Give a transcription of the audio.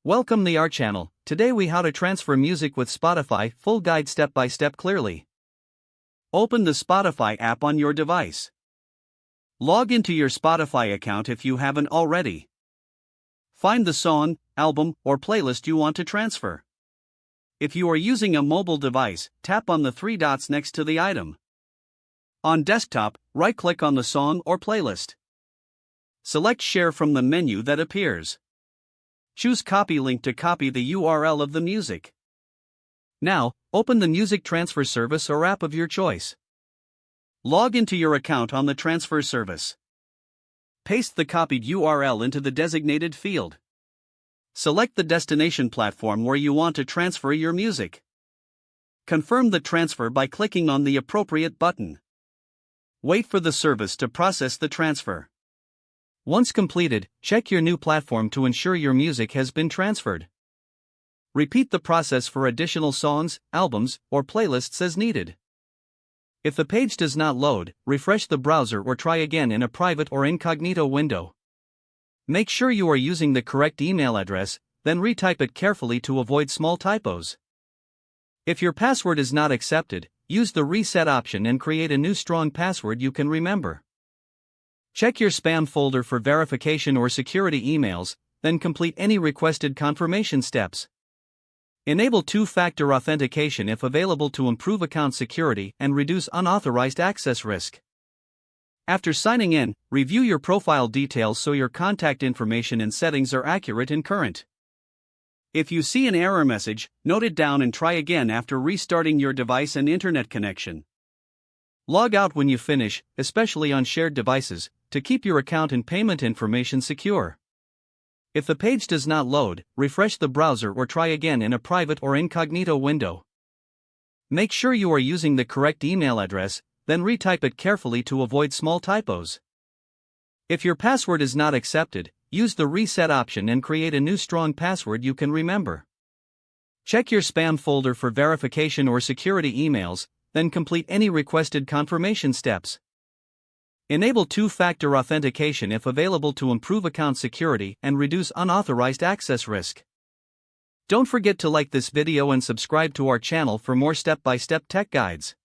Welcome to our channel. Today we how to transfer music with Spotify, full guide step by step clearly. Open the Spotify app on your device. Log into your Spotify account if you haven't already. Find the song, album, or playlist you want to transfer. If you are using a mobile device, tap on the three dots next to the item. On desktop, right-click on the song or playlist. Select Share from the menu that appears. Choose Copy Link to copy the URL of the music. Now, open the music transfer service or app of your choice. Log into your account on the transfer service. Paste the copied URL into the designated field. Select the destination platform where you want to transfer your music. Confirm the transfer by clicking on the appropriate button. Wait for the service to process the transfer. Once completed, check your new platform to ensure your music has been transferred. Repeat the process for additional songs, albums, or playlists as needed. If the page does not load, refresh the browser or try again in a private or incognito window. Make sure you are using the correct email address, then retype it carefully to avoid small typos. If your password is not accepted, use the reset option and create a new strong password you can remember. Check your spam folder for verification or security emails, then complete any requested confirmation steps. Enable two-factor authentication if available to improve account security and reduce unauthorized access risk. After signing in, review your profile details so your contact information and settings are accurate and current. If you see an error message, note it down and try again after restarting your device and internet connection. Log out when you finish, especially on shared devices, to keep your account and payment information secure. If the page does not load, refresh the browser or try again in a private or incognito window. Make sure you are using the correct email address, then retype it carefully to avoid small typos. If your password is not accepted, use the reset option and create a new strong password you can remember. Check your spam folder for verification or security emails, then complete any requested confirmation steps. Enable two-factor authentication if available to improve account security and reduce unauthorized access risk. Don't forget to like this video and subscribe to our channel for more step-by-step tech guides.